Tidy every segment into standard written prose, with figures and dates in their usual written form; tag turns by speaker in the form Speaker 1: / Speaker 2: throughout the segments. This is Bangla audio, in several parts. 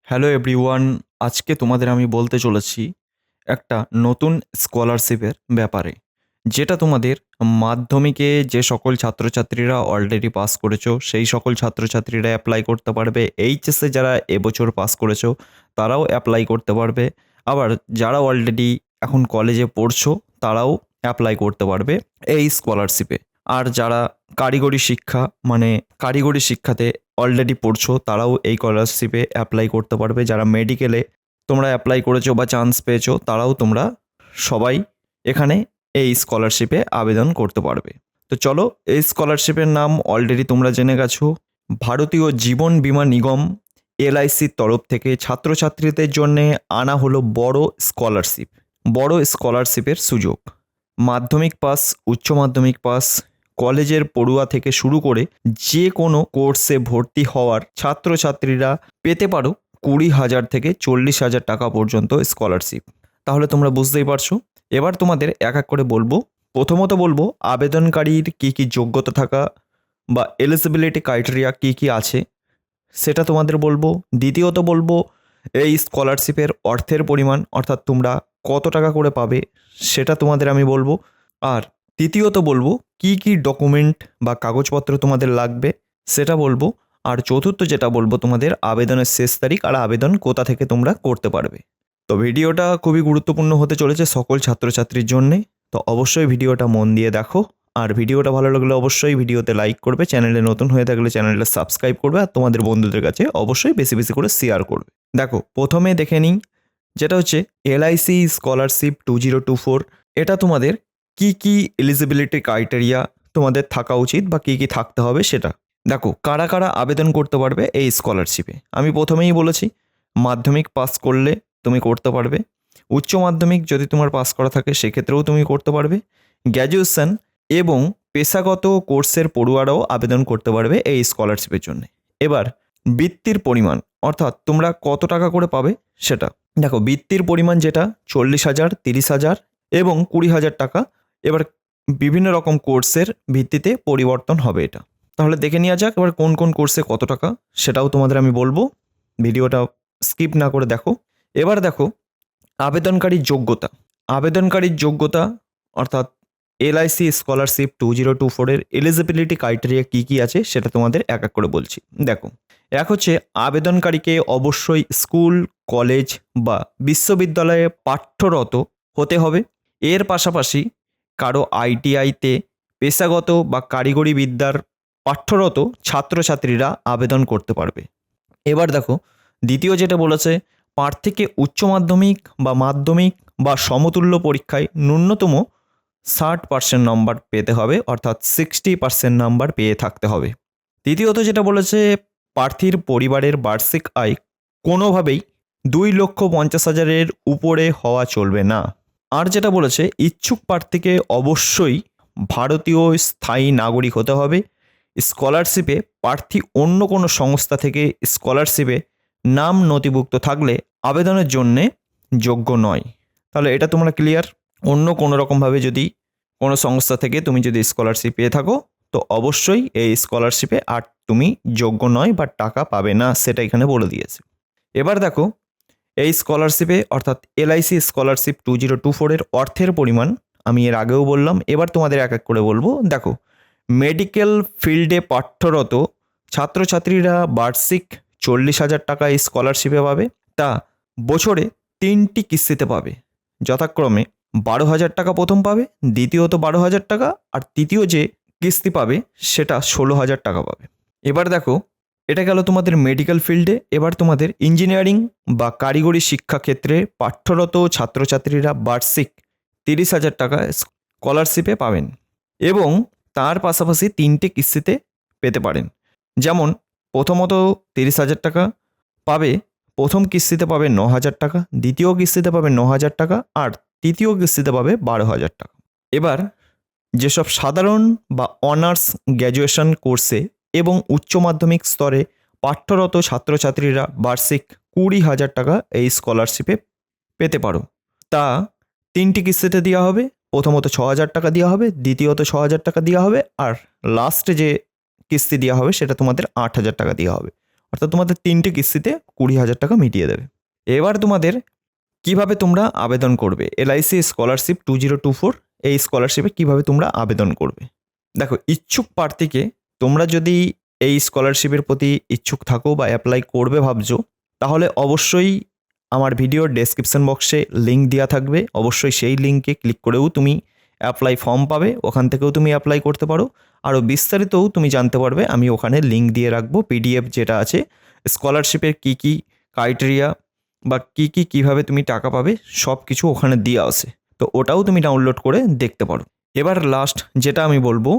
Speaker 1: হ্যালো এভরিওয়ান, আজকে তোমাদের আমি বলতে চলেছি একটা নতুন স্কলারশিপের ব্যাপারে, যেটা তোমাদের মাধ্যমিকে যে সকল ছাত্রছাত্রীরা অলরেডি পাস করেছো সেই সকল ছাত্রছাত্রীরা অ্যাপ্লাই করতে পারবে। এইচএসে যারা এবছর পাস করেছো তারাও অ্যাপ্লাই করতে পারবে। আবার যারা অলরেডি এখন কলেজে পড়ছো তারাও অ্যাপ্লাই করতে পারবে এই স্কলারশিপে। আর যারা কারিগরি শিক্ষা মানে কারিগরি শিক্ষাতে অলরেডি পড়ছো তারাও এই স্কলারশিপে অ্যাপ্লাই করতে পারবে। যারা মেডিকেলে তোমরা অ্যাপ্লাই করেছো বা চান্স পেয়েছো তারাও তোমরা সবাই এখানে এই স্কলারশিপে আবেদন করতে পারবে। তো চলো, এই স্কলারশিপের নাম অলরেডি তোমরা জেনে গেছো, ভারতীয় জীবন বীমা নিগম এলআইসির তরফ থেকে ছাত্রছাত্রীদের জন্যে আনা হলো বড় স্কলারশিপের সুযোগ। মাধ্যমিক পাস, উচ্চ মাধ্যমিক পাস, কলেজের পড়ুয়া থেকে শুরু করে যে কোনো কোর্সে ভর্তি হওয়ার ছাত্রছাত্রীরা পেতে পারো 20,000 থেকে 40,000 টাকা পর্যন্ত স্কলারশিপ। তাহলে তোমরা বুঝতেই পারছো। এবার তোমাদের এক এক করে বলবো। প্রথমত বলবো আবেদনকারীর কী কী যোগ্যতা থাকা বা এলিজিবিলিটি ক্রাইটেরিয়া কী কী আছে সেটা তোমাদের বলবো। দ্বিতীয়ত বলবো এই স্কলারশিপের অর্থের পরিমাণ, অর্থাৎ তোমরা কত টাকা করে পাবে সেটা তোমাদের আমি বলবো। আর তৃতীয়ত বলবো কি কি ডকুমেন্ট বা কাগজপত্র তোমাদের লাগবে সেটা বলবো। আর চতুর্থ যেটা বলবো তোমাদের আবেদনের শেষ তারিখ আর আবেদন কোথা থেকে তোমরা করতে পারবে। তো ভিডিওটা খুবই গুরুত্বপূর্ণ হতে চলেছে সকল ছাত্রছাত্রীর জন্যে। তো অবশ্যই ভিডিওটা মন দিয়ে দেখো। আর ভিডিওটা ভালো লাগলে অবশ্যই ভিডিওতে লাইক করবে, চ্যানেলে নতুন হয়ে থাকলে চ্যানেলটা সাবস্ক্রাইব করবে, আর তোমাদের বন্ধুদের কাছে অবশ্যই বেশি বেশি করে শেয়ার করবে। দেখো, প্রথমে দেখে নিই যেটা হচ্ছে এলআইসি স্কলারশিপ 2024। এটা তোমাদের কি কি এলিজিবিলিটি ক্রাইটেরিয়া তোমাদের থাকা উচিত বা কি কি থাকতে হবে সেটা দেখো। কারা কারা আবেদন করতে পারবে এই স্কলারশিপে আমি প্রথমেই বলেছি, মাধ্যমিক পাস করলে তুমি করতে পারবে। উচ্চ মাধ্যমিক যদি তোমার পাস করা থাকে সেক্ষেত্রেও তুমি করতে পারবে। গ্র্যাজুয়েশন এবং পেশাগত কোর্সের পড়ুয়ারাও আবেদন করতে পারবে এই স্কলারশিপের জন্য। এবার বৃত্তির পরিমাণ, অর্থাৎ তোমরা কত টাকা করে পাবে সেটা দেখো। বৃত্তির পরিমাণ যেটা 40,000, 30,000 এবং 20,000 টাকা। এবার বিভিন্ন রকম কোর্সের ভিত্তিতে পরিবর্তন হবে এটা। তাহলে দেখে নেওয়া যাক এবার কোন কোন কোর্সে কত টাকা সেটাও তোমাদের আমি বলবো। ভিডিওটা স্কিপ না করে দেখো। এবার দেখো আবেদনকারীর যোগ্যতা অর্থাৎ এলআইসি স্কলারশিপ 2024 এর এলিজিবিলিটি ক্রাইটেরিয়া কী কী আছে সেটা তোমাদের এক এক করে বলছি। দেখো, এক হচ্ছে আবেদনকারীকে অবশ্যই স্কুল, কলেজ বা বিশ্ববিদ্যালয়ে পাঠ্যরত হতে হবে। এর পাশাপাশি কারো আইটিআইতে পেশাগত বা কারিগরি বিদ্যার পাঠ্যরত ছাত্রছাত্রীরা আবেদন করতে পারবে। এবার দেখো, দ্বিতীয় যেটা বলেছে, প্রার্থীকে উচ্চ মাধ্যমিক বা মাধ্যমিক বা সমতুল্য পরীক্ষায় ন্যূনতম 60% নম্বর পেতে হবে, অর্থাৎ 60% নাম্বার পেয়ে থাকতে হবে। তৃতীয়ত যেটা বলেছে, প্রার্থীর পরিবারের বার্ষিক আয় কোনোভাবেই 2,50,000-এর উপরে হওয়া চলবে না। আর যেটা বলেছে, ইচ্ছুক প্রার্থীকে অবশ্যই ভারতীয় স্থায়ী নাগরিক হতে হবে। স্কলারশিপে প্রার্থী অন্য কোনো সংস্থা থেকে স্কলারশিপে নাম নথিভুক্ত থাকলে আবেদনের জন্যে যোগ্য নয়। তাহলে এটা তোমরা ক্লিয়ার। অন্য কোনো রকমভাবে যদি কোনো সংস্থা থেকে তুমি যদি স্কলারশিপ পেয়ে থাকো তো অবশ্যই এই স্কলারশিপে আর তুমি যোগ্য নয় বা টাকা পাবে না, সেটা এখানে বলে দিয়েছে। এবার দেখো, এই স্কলারশিপে অর্থাৎ এলআইসি স্কলারশিপ 2024 এর অর্থের পরিমাণ আমি এর আগেও বললাম, এবার তোমাদের এক এক করে বলবো। দেখো, মেডিকেল ফিল্ডে পাঠ্যরত ছাত্রছাত্রীরা বার্ষিক 40,000 টাকা এই স্কলারশিপে পাবে। তা বছরে 3টি কিস্তিতে পাবে, যথাক্রমে 12,000 টাকা প্রথম পাবে, দ্বিতীয়ত 12,000 টাকা, আর তৃতীয় যে কিস্তি পাবে সেটা 16,000 টাকা পাবে। এবার দেখো, এটা গেল তোমাদের মেডিকেল ফিল্ডে। এবার তোমাদের ইঞ্জিনিয়ারিং বা কারিগরি শিক্ষাক্ষেত্রে পাঠ্যরত ছাত্রছাত্রীরা বার্ষিক 30,000 টাকা স্কলারশিপে পাবেন এবং তার পাশাপাশি 3টে কিস্তিতে পেতে পারেন। যেমন প্রথমত 30,000 টাকা পাবে, প্রথম কিস্তিতে পাবে 9,000 টাকা, দ্বিতীয় কিস্তিতে পাবে 9,000 টাকা, আর তৃতীয় কিস্তিতে পাবে 12,000 টাকা। এবার যেসব সাধারণ বা অনার্স গ্র্যাজুয়েশন কোর্সে এবং উচ্চ মাধ্যমিক স্তরে পাঠ্যরত ছাত্রছাত্রীরা বার্ষিক 20,000 টাকা এই স্কলারশিপে পেতে পারো। তা 3টি কিস্তিতে দেওয়া হবে। প্রথমত 6,000 টাকা দেওয়া হবে, দ্বিতীয়ত 6,000 টাকা দেওয়া হবে, আর লাস্টে যে কিস্তি দেওয়া হবে সেটা তোমাদের 8,000 টাকা দেওয়া হবে। অর্থাৎ তোমাদের 3টে কিস্তিতে 20,000 টাকা মিটিয়ে দেবে। এবার তোমাদের কিভাবে তোমরা আবেদন করবে, এলআইসি স্কলারশিপ 2024 এই স্কলারশিপে কিভাবে তোমরা আবেদন করবে। দেখো, ইচ্ছুক প্রার্থীকে তোমরা যদি এই স্কলারশিপের প্রতি ইচ্ছুক থাকো বা অ্যাপ্লাই করবে ভাবছো, তাহলে অবশ্যই আমার ভিডিওর ডেসক্রিপশন বক্সে লিঙ্ক দেওয়া থাকবে, অবশ্যই সেই লিঙ্কে ক্লিক করেও তুমি অ্যাপ্লাই ফর্ম পাবে, ওখান থেকেও তুমি অ্যাপ্লাই করতে পারো। আরও বিস্তারিতও তুমি জানতে পারবে, আমি ওখানে লিঙ্ক দিয়ে রাখবো। পিডিএফ যেটা আছে স্কলারশিপের কী কী ক্রাইটেরিয়া বা কীভাবে তুমি টাকা পাবে সব কিছু ওখানে দিয়ে আসে, তো ওটাও তুমি ডাউনলোড করে দেখতে পারো। এবার লাস্ট যেটা আমি বলবো,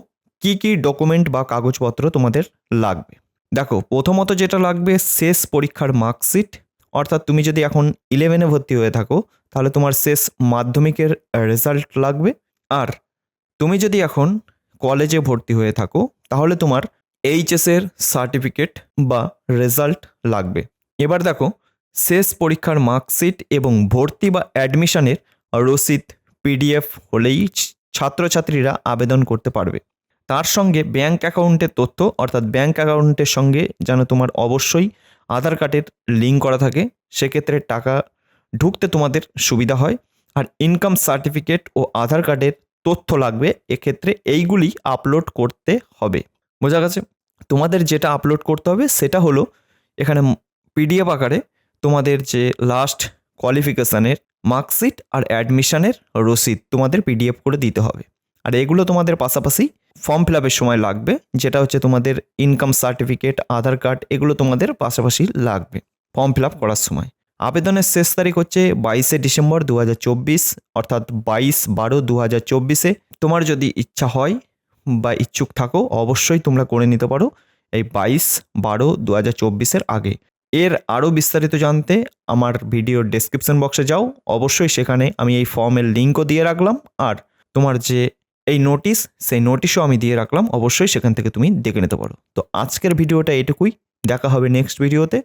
Speaker 1: কী ডকুমেন্ট বা কাগজপত্র তোমাদের লাগবে। দেখো, প্রথমত যেটা লাগবে শেষ পরীক্ষার মার্কশিট, অর্থাৎ তুমি যদি এখন 11-এ ভর্তি হয়ে থাকো তাহলে তোমার শেষ মাধ্যমিকের রেজাল্ট লাগবে। আর তুমি যদি এখন কলেজে ভর্তি হয়ে থাকো তাহলে তোমার এইচএসের সার্টিফিকেট বা রেজাল্ট লাগবে। এবার দেখো, শেষ পরীক্ষার মার্কশিট এবং ভর্তি বা অ্যাডমিশনের রসিদ পিডিএফ হলেই ছাত্রছাত্রীরা আবেদন করতে পারবে। তার সঙ্গে ব্যাঙ্ক অ্যাকাউন্টের তথ্য, অর্থাৎ ব্যাঙ্ক অ্যাকাউন্টের সঙ্গে যেন তোমার অবশ্যই আধার কার্ডের লিঙ্ক করা থাকে, সেক্ষেত্রে টাকা ঢুকতে তোমাদের সুবিধা হয়। আর ইনকাম সার্টিফিকেট ও আধার কার্ডের তথ্য লাগবে, এক্ষেত্রে এইগুলি আপলোড করতে হবে। বোঝা গেছে? তোমাদের যেটা আপলোড করতে হবে সেটা হলো এখানে পিডিএফ আকারে তোমাদের যে লাস্ট কোয়ালিফিকেশানের মার্কশিট আর অ্যাডমিশনের রসিদ তোমাদের পিডিএফ করে দিতে হবে। আর এগুলো তোমাদের পাশাপাশি ফর্ম ফিল আপের সময় লাগবে, যেটা হচ্ছে তোমাদের ইনকাম সার্টিফিকেট, আধার কার্ড, এগুলো তোমাদের পাশাপাশি লাগবে ফর্ম ফিল আপ করার সময়। আবেদনের শেষ তারিখ হচ্ছে 22শে ডিসেম্বর 2024, অর্থাৎ 22/12/2024। তোমার যদি ইচ্ছা হয় বা ইচ্ছুক থাকো অবশ্যই তোমরা করে নিতে পারো এই 22/12/2024 আগে। এর আরও বিস্তারিত জানতে আমার ভিডিওর ডেসক্রিপশন বক্সে যাও, অবশ্যই সেখানে আমি এই ফর্মের লিঙ্কও দিয়ে রাখলাম। আর তোমার যে এই নোটিশ, সেই নোটিশও আমি দিয়ে রাখলাম, অবশ্যই সেখান থেকে তুমি দেখে নিতে পারো। তো আজকের ভিডিওটা এটুকুই, দেখা হবে নেক্সট ভিডিওতে।